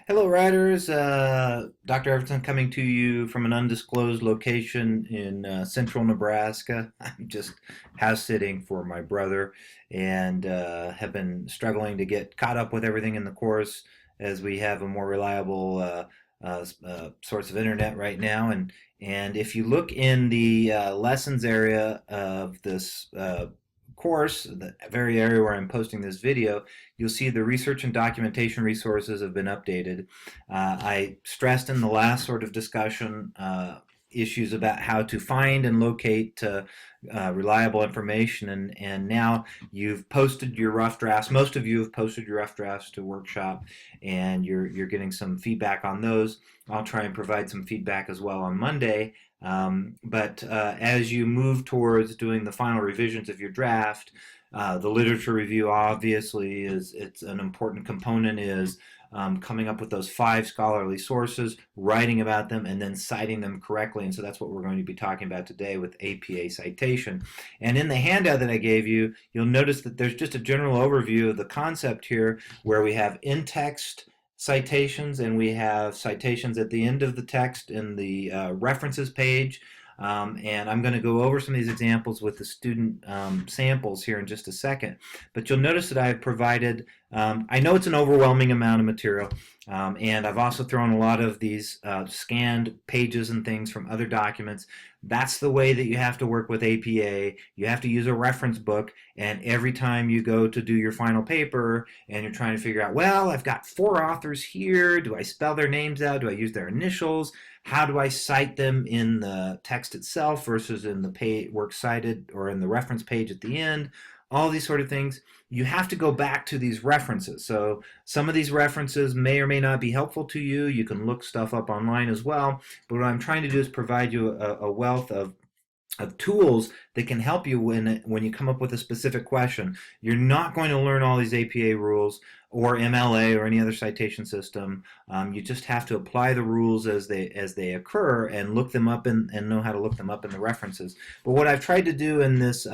Hello, riders. Dr. Everton coming to you from an undisclosed location in central Nebraska. I'm just house sitting for my brother and have been struggling to get caught up with everything in the course as we have a more reliable source of internet right now. And if you look in the lessons area of this course, the very area where I'm posting this video, you'll see the research and documentation resources have been updated. I stressed in the last sort of discussion issues about how to find and locate reliable information, and now you've posted your rough drafts. Most of you have posted your rough drafts to workshop, and you're getting some feedback on those. I'll try and provide some feedback as well on Monday. But as you move towards doing the final revisions of your draft, the literature review obviously it's an important component is coming up with those 5 scholarly sources, writing about them, and then citing them correctly. And so that's what we're going to be talking about today with APA citation. And in the handout that I gave you, you'll notice that there's just a general overview of the concept here where we have in-text citations and we have citations at the end of the text in the references page. And I'm going to go over some of these examples with the student samples here in just a second. But you'll notice that I've provided, I know it's an overwhelming amount of material, and I've also thrown a lot of these scanned pages and things from other documents. That's the way that you have to work with APA. You have to use a reference book, and every time you go to do your final paper and you're trying to figure out, well, I've got 4 authors here. Do I spell their names out? Do I use their initials? How do I cite them in the text itself versus in the works cited or in the reference page at the end? All these sort of things. You have to go back to these references. So some of these references may or may not be helpful to you. You can look stuff up online as well. But what I'm trying to do is provide you a wealth of tools that can help you when you come up with a specific question. You're not going to learn all these APA rules or MLA or any other citation system. You just have to apply the rules as they occur and look them up and know how to look them up in the references. But what I've tried to do in this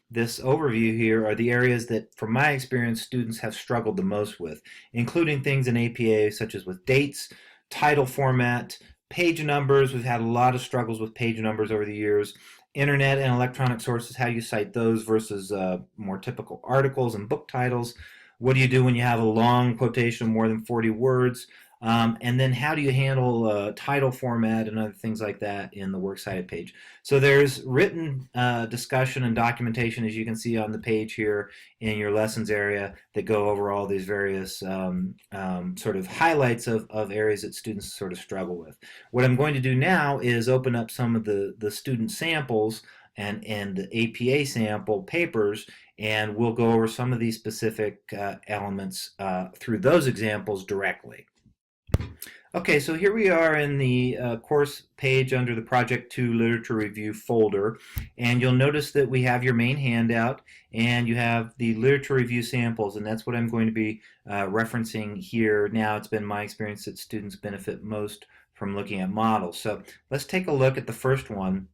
this overview here are the areas that, from my experience, students have struggled the most with, including things in APA such as with dates, title format, page numbers. We've had a lot of struggles with page numbers over the years. Internet and electronic sources, how you cite those versus more typical articles and book titles. What do you do when you have a long quotation of more than 40 words? And then how do you handle title format and other things like that in the works cited page? So there's written discussion and documentation, as you can see on the page here in your lessons area, that go over all these various sort of highlights of areas that students sort of struggle with. What I'm going to do now is open up some of the student samples and the APA sample papers, and we'll go over some of these specific elements through those examples directly. Okay, so here we are in the course page under the Project 2 Literature Review folder, and you'll notice that we have your main handout and you have the literature review samples, and that's what I'm going to be referencing here. Now, it's been my experience that students benefit most from looking at models. So let's take a look at the first one,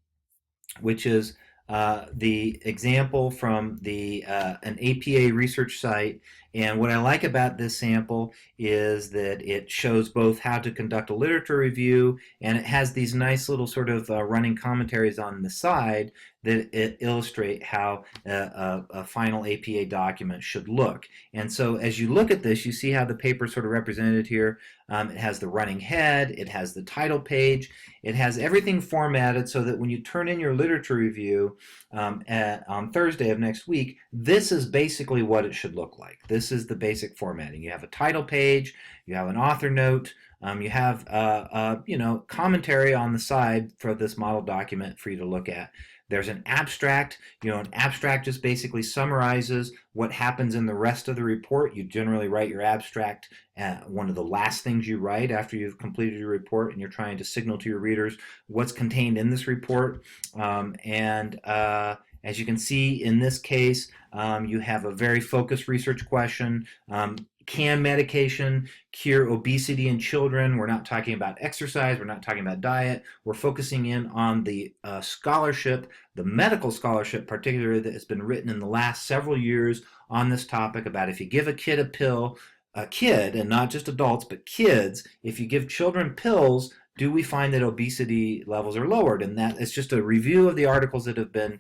which is the example from an APA research site. And what I like about this sample is that it shows both how to conduct a literature review, and it has these nice little sort of running commentaries on the side that illustrate how a final APA document should look. And so as you look at this, you see how the paper is sort of represented here. It has the running head, it has the title page, it has everything formatted so that when you turn in your literature review on Thursday of next week, this is basically what it should look like. This is the basic formatting. You have a title page, you have an author note, you have commentary on the side for this model document for you to look at. There's an abstract. An abstract just basically summarizes what happens in the rest of the report. You generally write your abstract one of the last things you write after you've completed your report and you're trying to signal to your readers what's contained in this report. As you can see in this case, you have a very focused research question. Can medication cure obesity in children? We're not talking about exercise. We're not talking about diet. We're focusing in on the scholarship, the medical scholarship particularly, that has been written in the last several years on this topic about if you give a kid a pill, a kid, and not just adults, but kids, if you give children pills, do we find that obesity levels are lowered? And that is just a review of the articles that have been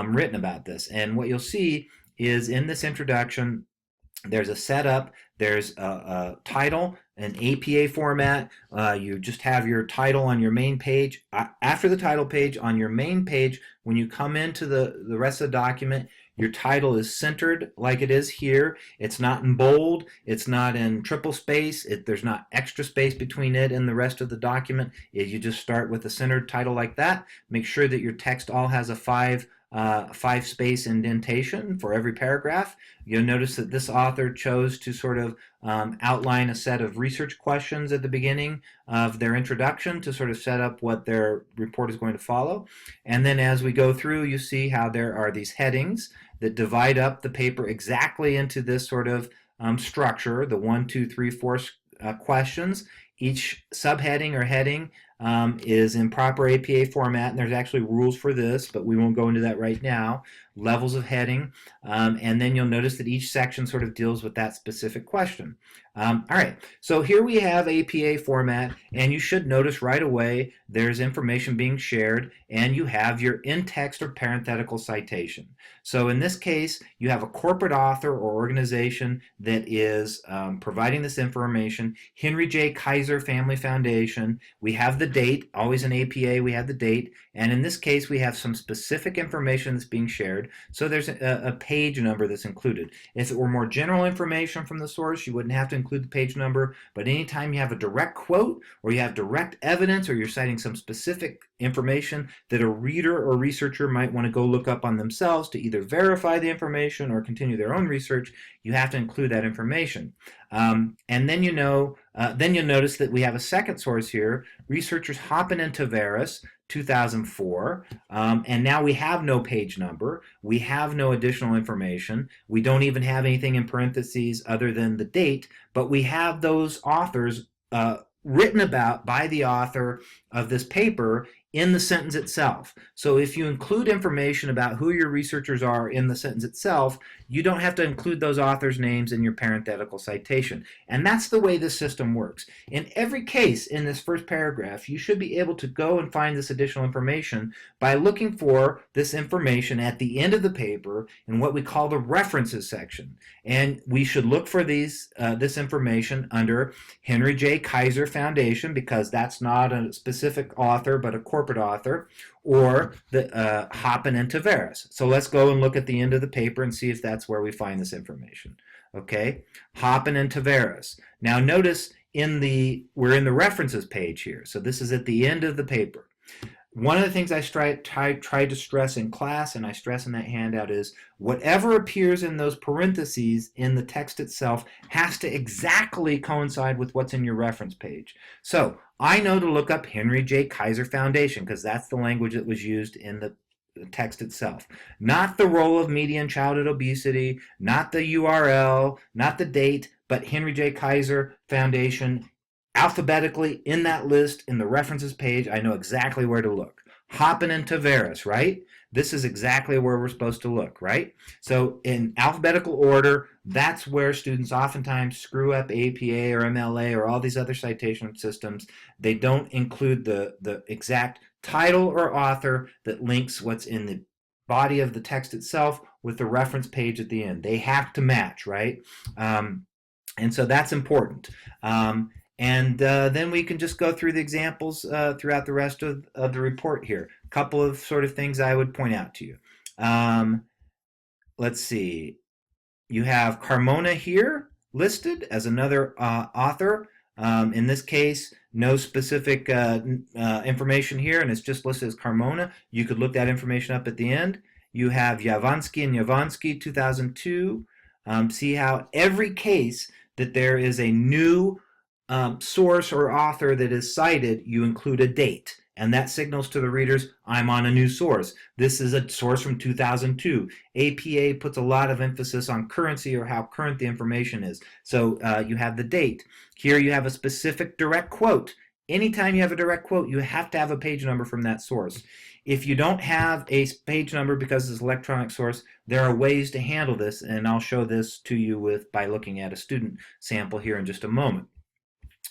written about this. And what you'll see is in this introduction, there's a setup, there's a title, an APA format. You just have your title on your main page. After the title page, on your main page, when you come into the rest of the document, your title is centered like it is here. It's not in bold. It's not in triple space. There's not extra space between it and the rest of the document. You just start with a centered title like that. Make sure that your text all has a five space indentation for every paragraph. You'll notice that this author chose to sort of outline a set of research questions at the beginning of their introduction to sort of set up what their report is going to follow. And then as we go through, you see how there are these headings that divide up the paper exactly into this sort of structure, the 1, 2, 3, 4 questions. Each subheading or heading is in proper APA format, and there's actually rules for this, but we won't go into that right now. Levels of heading, and then you'll notice that each section sort of deals with that specific question. All right, so here we have APA format, and you should notice right away there's information being shared, and you have your in-text or parenthetical citation. So in this case, you have a corporate author or organization that is providing this information. Henry J. Kaiser Family Foundation. We have the date, always in APA we have the date, and in this case we have some specific information that's being shared. So there's a page number that's included. If it were more general information from the source, you wouldn't have to include the page number, but anytime you have a direct quote or you have direct evidence or you're citing some specific information that a reader or researcher might want to go look up on themselves to either verify the information or continue their own research, you have to include that information. And then then you'll notice that we have a second source here, researchers Hoppen and Tavares, 2004, and now we have no page number, we have no additional information, we don't even have anything in parentheses other than the date, but we have those authors written about by the author of this paper in the sentence itself. So if you include information about who your researchers are in the sentence itself, you don't have to include those authors' names in your parenthetical citation. And that's the way this system works. In every case in this first paragraph, you should be able to go and find this additional information by looking for this information at the end of the paper in what we call the references section. And we should look for this information under Henry J. Kaiser Foundation, because that's not a specific author but a corporate author, or the Hoppen and Tavares. So let's go and look at the end of the paper and see if that's where we find this information. Okay, Hoppen and Tavares. Now notice we're in the references page here. So this is at the end of the paper. One of the things I try to stress in class, and I stress in that handout, is whatever appears in those parentheses in the text itself has to exactly coincide with what's in your reference page. So I know to look up Henry J. Kaiser Foundation because that's the language that was used in the text itself. Not the role of median childhood obesity, not the URL, not the date, but Henry J. Kaiser Foundation. Alphabetically in that list in the references page, I know exactly where to look. Hoppen and Tavares, right? This is exactly where we're supposed to look, right? So in alphabetical order, that's where students oftentimes screw up APA or MLA or all these other citation systems. They don't include the exact title or author that links what's in the body of the text itself with the reference page at the end. They have to match, right? And so that's important. And then we can just go through the examples throughout the rest of the report here. A couple of sort of things I would point out to you. Let's see. You have Carmona here listed as another author. In this case, no specific information here, and it's just listed as Carmona. You could look that information up at the end. You have Yavanski and Yavanski, 2002. See how every case that there is a new source or author that is cited, you include a date. And that signals to the readers, I'm on a new source. This is a source from 2002. APA puts a lot of emphasis on currency or how current the information is. So you have the date. Here you have a specific direct quote anytime you have a direct quote, you have to have a page number from that source. If you don't have a page number because it's an electronic source, there are ways to handle this, and I'll show this to you by looking at a student sample here in just a moment.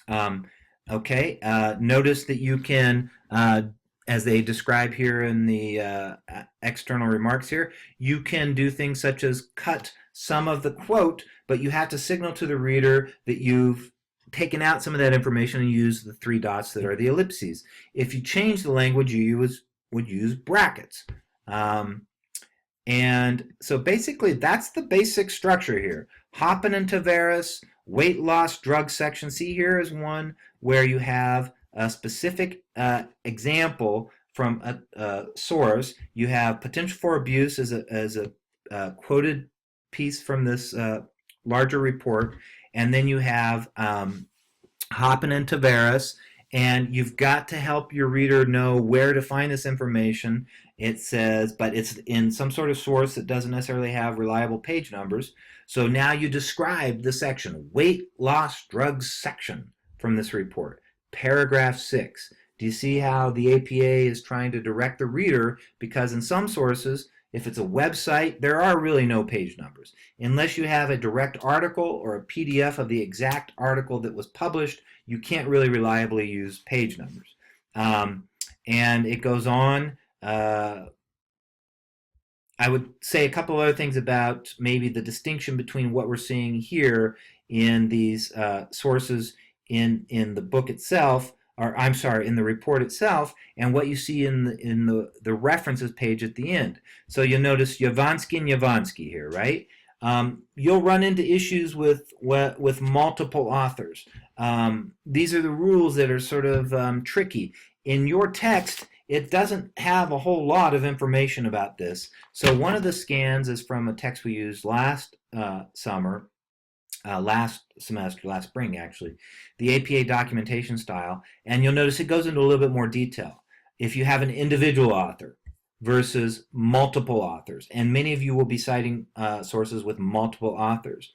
Um, okay, notice that you can, as they describe here in the external remarks here, you can do things such as cut some of the quote, but you have to signal to the reader that you've taken out some of that information and use the 3 dots that are the ellipses. If you change the language, you would use brackets. And so basically, that's the basic structure here. Hoppin and Tavares, weight loss drug section. See, here is one where you have a specific example from a source. You have potential for abuse as a quoted piece from this larger report, and then you have Hoppin and Tavares, and you've got to help your reader know where to find this information. It says, but it's in some sort of source that doesn't necessarily have reliable page numbers. So now you describe the section, weight loss drugs section from this report, paragraph 6. Do you see how the APA is trying to direct the reader? Because in some sources, if it's a website, there are really no page numbers. Unless you have a direct article or a PDF of the exact article that was published, you can't really reliably use page numbers. And it goes on. I would say a couple other things about maybe the distinction between what we're seeing here in these sources in the book itself, or I'm sorry, in the report itself, and what you see in the references page at the end. So you'll notice Yavansky and Yavansky here, right? You'll run into issues with multiple authors. These are the rules that are sort of tricky. In your text, it doesn't have a whole lot of information about this. So one of the scans is from a text we used last summer, last semester, last spring actually, the APA documentation style, and you'll notice it goes into a little bit more detail. If you have an individual author versus multiple authors, and many of you will be citing sources with multiple authors.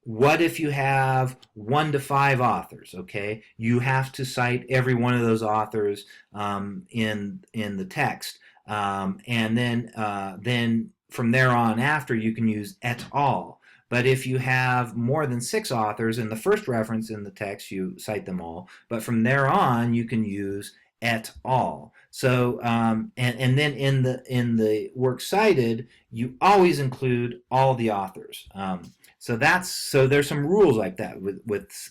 What if you have 1 to 5 authors? Okay, you have to cite every one of those authors in the text, and then from there on after you can use et al. But if you have more than 6 authors in the first reference in the text, you cite them all. But from there on, you can use et al. So and then in the works cited, you always include all the authors. So there's some rules like that with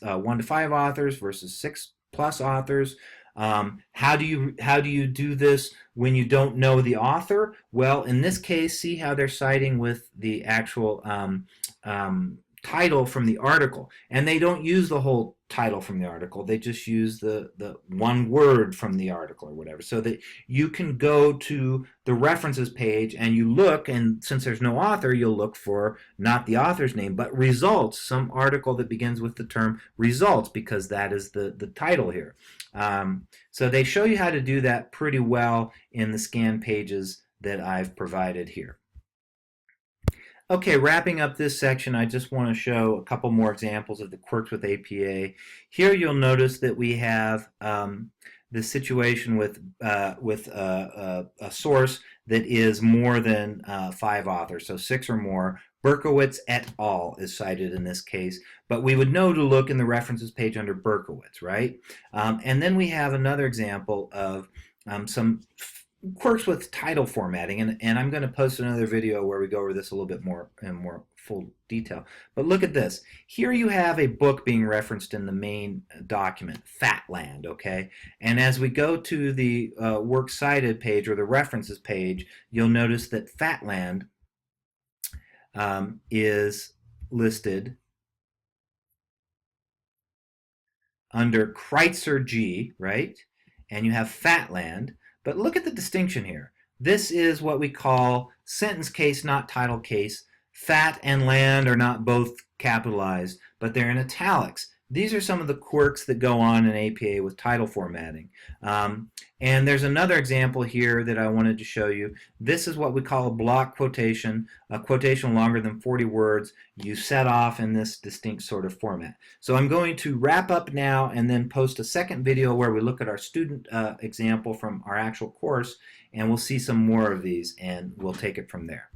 1 to 5 authors versus 6 plus authors. How do you do this when you don't know the author? Well, in this case, see how they're citing with the actual title from the article, and they don't use the whole title from the article. They just use the one word from the article or whatever, so that you can go to the references page and you look, and since there's no author, you'll look for not the author's name, but results, some article that begins with the term results, because that is the title here. So they show you how to do that pretty well in the scan pages that I've provided here. Okay, wrapping up this section, I just want to show a couple more examples of the quirks with APA. Here you'll notice that we have the situation with a source that is more than 5 authors, so 6 or more. Berkowitz et al. Is cited in this case, but we would know to look in the references page under Berkowitz, right? And then we have another example of some quirks with title formatting, and I'm going to post another video where we go over this a little bit more in more full detail. But look at this. Here you have a book being referenced in the main document, Fatland, okay? And as we go to the works cited page or the references page, you'll notice that Fatland is listed under Kreitzer G, right? And you have Fatland. But look at the distinction here. This is what we call sentence case, not title case. Fat and land are not both capitalized, but they're in italics. these are some of the quirks that go on in APA with title formatting. Um, and there's another example here that I wanted to show you. This is what we call a block quotation, a quotation longer than 40 words. You set off in this distinct sort of format. So I'm going to wrap up now and then post a second video where we look at our student example from our actual course, and we'll see some more of these, and we'll take it from there.